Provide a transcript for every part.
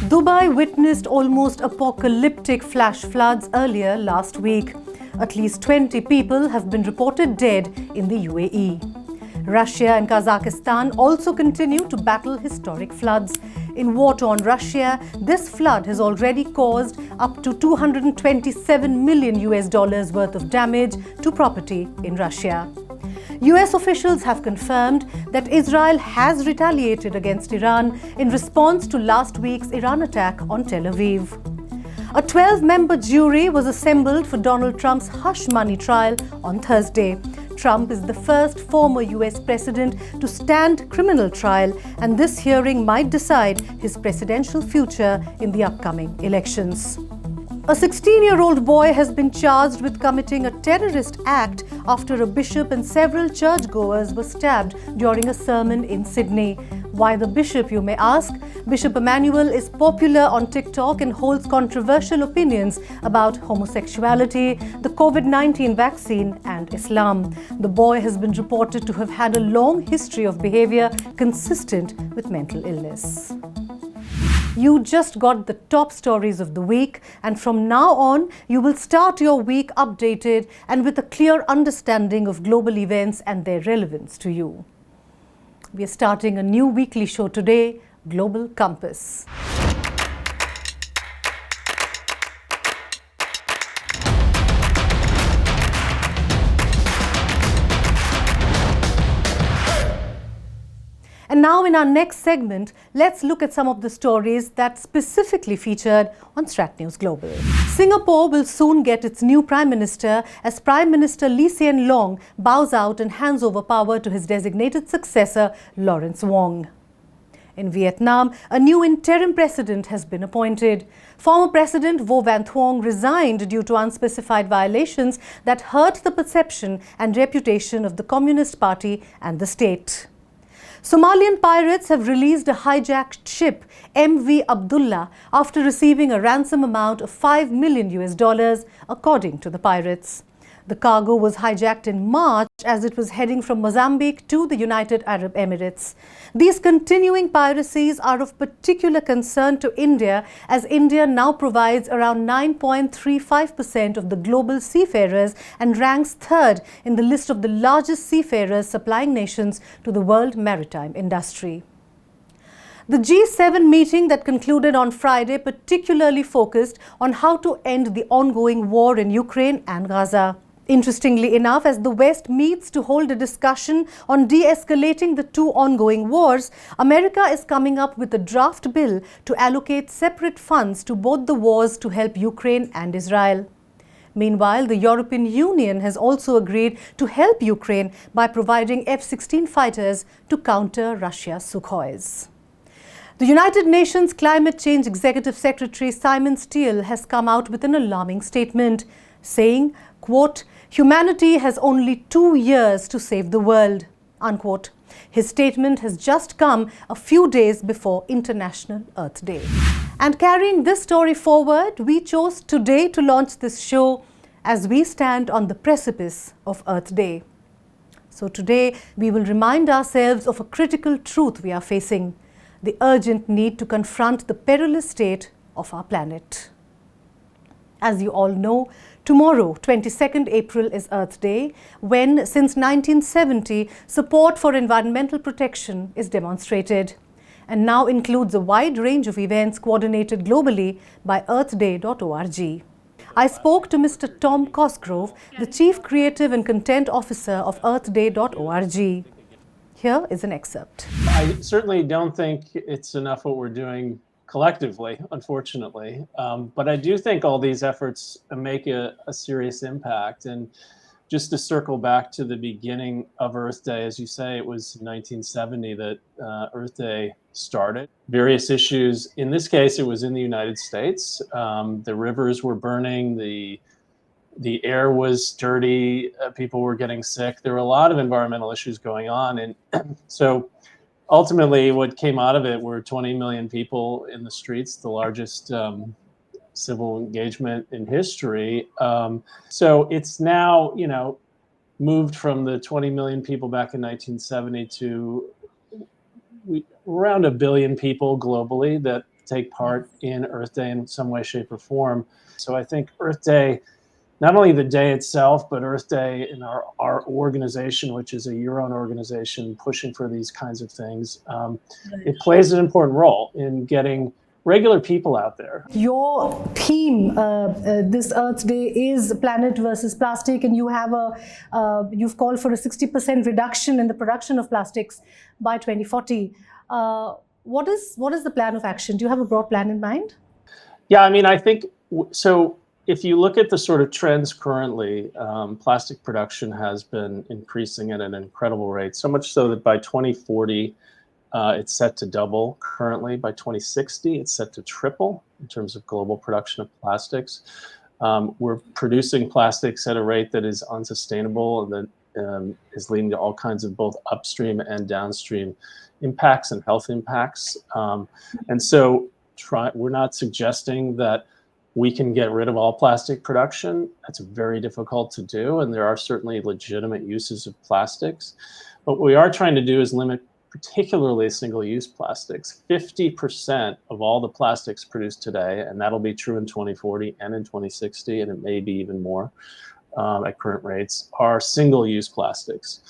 Dubai witnessed almost apocalyptic flash floods earlier last week. At least 20 people have been reported dead in the UAE. Russia and Kazakhstan also continue to battle historic floods. In war-torn Russia, this flood has already caused up to $227 million worth of damage to property in Russia. US officials have confirmed that Israel has retaliated against Iran in response to last week's Iran attack on Tel Aviv. A 12-member jury was assembled for Donald Trump's hush money trial on Thursday. Trump is the first former US president to stand criminal trial, and this hearing might decide his presidential future in the upcoming elections. A 16-year-old boy has been charged with committing a terrorist act after a bishop and several churchgoers were stabbed during a sermon in Sydney. Why the bishop, you may ask? Bishop Emmanuel is popular on TikTok and holds controversial opinions about homosexuality, the COVID-19 vaccine and Islam. The boy has been reported to have had a long history of behavior consistent with mental illness. You just got the top stories of the week, and from now on, you will start your week updated and with a clear understanding of global events and their relevance to you. We are starting a new weekly show today, Global Compass. And now in our next segment, let's look at some of the stories that specifically featured on StratNewsGlobal. Singapore will soon get its new Prime Minister as Prime Minister Lee Hsien Loong bows out and hands over power to his designated successor, Lawrence Wong. In Vietnam, a new interim president has been appointed. Former President Vo Van Thuong resigned due to unspecified violations that hurt the perception and reputation of the Communist Party and the state. Somalian pirates have released a hijacked ship, MV Abdullah, after receiving a ransom amount of $5 million, according to the pirates. The cargo was hijacked in March as it was heading from Mozambique to the United Arab Emirates. These continuing piracies are of particular concern to India, as India now provides around 9.35% of the global seafarers and ranks third in the list of the largest seafarers supplying nations to the world maritime industry. The G7 meeting that concluded on Friday particularly focused on how to end the ongoing war in Ukraine and Gaza. Interestingly enough, as the West meets to hold a discussion on de-escalating the two ongoing wars, America is coming up with a draft bill to allocate separate funds to both the wars to help Ukraine and Israel. Meanwhile, the European Union has also agreed to help Ukraine by providing F-16 fighters to counter Russia's Sukhois. The United Nations Climate Change Executive Secretary Simon Steele has come out with an alarming statement, saying, quote, "Humanity has only 2 years to save the world," unquote. His statement has just come a few days before International Earth Day. And carrying this story forward, we chose today to launch this show as we stand on the precipice of Earth Day. So today, we will remind ourselves of a critical truth we are facing: the urgent need to confront the perilous state of our planet. As you all know, tomorrow, 22nd April, is Earth Day, when, since 1970, support for environmental protection is demonstrated, and now includes a wide range of events coordinated globally by earthday.org. I spoke to Mr. Tom Cosgrove, the Chief Creative and Content Officer of earthday.org. Here is an excerpt. I certainly don't think it's enough what we're doing collectively, unfortunately. But I do think all these efforts make a serious impact. And just to circle back to the beginning of Earth Day, as you say, it was 1970 that Earth Day started. Various issues. In this case, it was in the United States. The rivers were burning, the air was dirty, people were getting sick. There were a lot of environmental issues going on. And so ultimately, what came out of it were 20 million people in the streets, the largest civil engagement in history. So it's now, moved from the 20 million people back in 1970 to around 1 billion people globally that take part in Earth Day in some way, shape, or form. So I think Earth Day, not only the day itself, but Earth Day in our organization, which is a year-round organization pushing for these kinds of things, it plays an important role in getting regular people out there. Your theme this Earth Day is planet versus plastic, and you've called for a 60% reduction in the production of plastics by 2040. What is the plan of action? Do you have a broad plan in mind? Yeah, I mean, I think so. If you look at the sort of trends currently, plastic production has been increasing at an incredible rate, so much so that by 2040, it's set to double. Currently, by 2060, it's set to triple in terms of global production of plastics. We're producing plastics at a rate that is unsustainable and that is leading to all kinds of both upstream and downstream impacts and health impacts. And so we're not suggesting that we can get rid of all plastic production. That's very difficult to do, and there are certainly legitimate uses of plastics. But what we are trying to do is limit particularly single-use plastics. 50% of all the plastics produced today, and that'll be true in 2040 and in 2060, and it may be even more at current rates, are single-use plastics.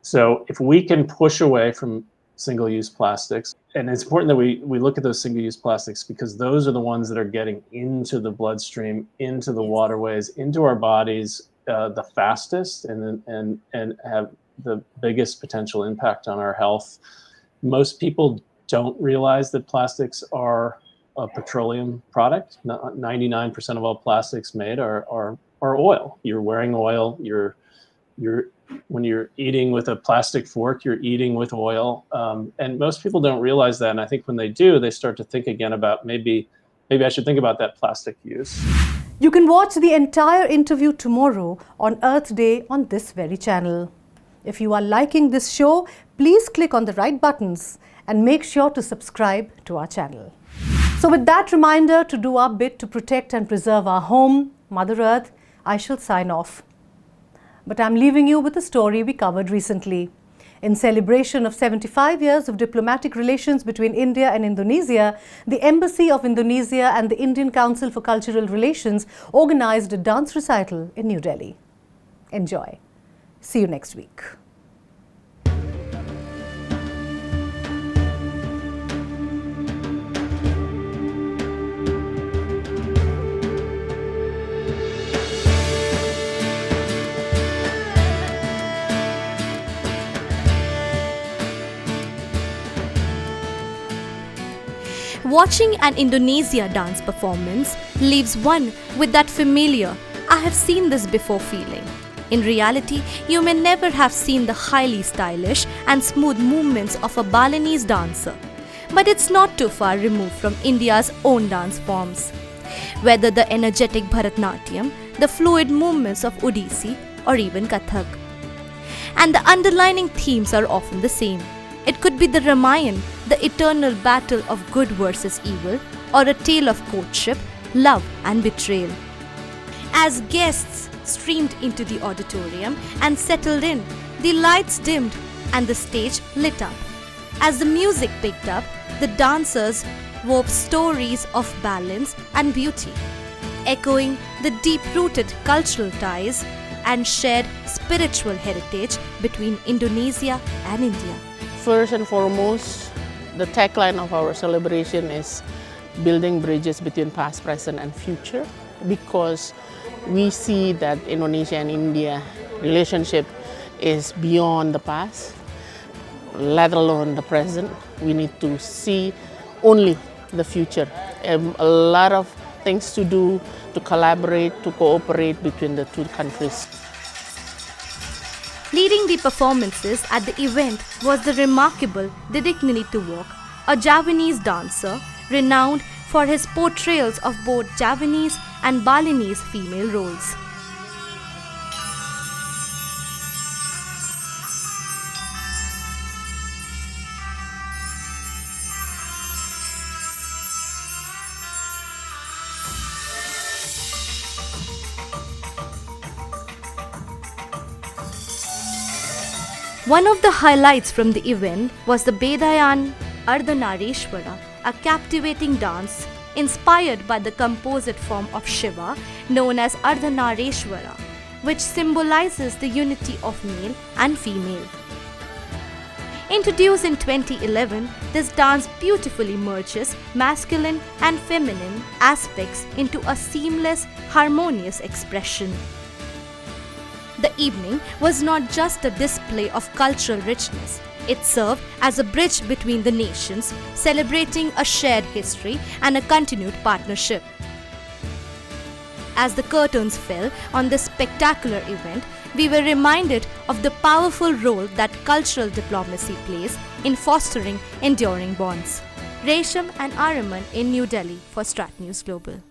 So if we can push away from single-use plastics, and it's important that we look at those single-use plastics because those are the ones that are getting into the bloodstream, into the waterways, into our bodies the fastest, and have the biggest potential impact on our health. Most people don't realize that plastics are a petroleum product. 99% of all plastics made are oil. You're wearing oil. When you're eating with a plastic fork, you're eating with oil. And most people don't realize that. And I think when they do, they start to think again about maybe I should think about that plastic use. You can watch the entire interview tomorrow on Earth Day on this very channel. If you are liking this show, please click on the right buttons and make sure to subscribe to our channel. So with that reminder to do our bit to protect and preserve our home, Mother Earth, I shall sign off. But I'm leaving you with a story we covered recently. In celebration of 75 years of diplomatic relations between India and Indonesia, the Embassy of Indonesia and the Indian Council for Cultural Relations organized a dance recital in New Delhi. Enjoy. See you next week. Watching an Indonesia dance performance leaves one with that familiar, "I have seen this before" feeling. In reality, you may never have seen the highly stylish and smooth movements of a Balinese dancer. But it's not too far removed from India's own dance forms. Whether the energetic Bharatnatyam, the fluid movements of Odissi, or even Kathak. And the underlying themes are often the same. It could be the Ramayana, the eternal battle of good versus evil, or a tale of courtship, love and betrayal. As guests streamed into the auditorium and settled in, the lights dimmed and the stage lit up. As the music picked up, the dancers wove stories of balance and beauty, echoing the deep-rooted cultural ties and shared spiritual heritage between Indonesia and India. First and foremost, the tagline of our celebration is building bridges between past, present, and future, because we see that Indonesia and India relationship is beyond the past, let alone the present. We need to see only the future. A lot of things to do to collaborate, to cooperate between the two countries. Leading the performances at the event was the remarkable Didik Ninituwok, a Javanese dancer renowned for his portrayals of both Javanese and Balinese female roles. One of the highlights from the event was the Bedayan Ardhanareshwara, a captivating dance inspired by the composite form of Shiva known as Ardhanareshwara, which symbolizes the unity of male and female. Introduced in 2011, this dance beautifully merges masculine and feminine aspects into a seamless, harmonious expression. The evening was not just a display of cultural richness. It served as a bridge between the nations, celebrating a shared history and a continued partnership. As the curtains fell on this spectacular event, we were reminded of the powerful role that cultural diplomacy plays in fostering enduring bonds. Resham and Araman in New Delhi for StratNewsGlobal.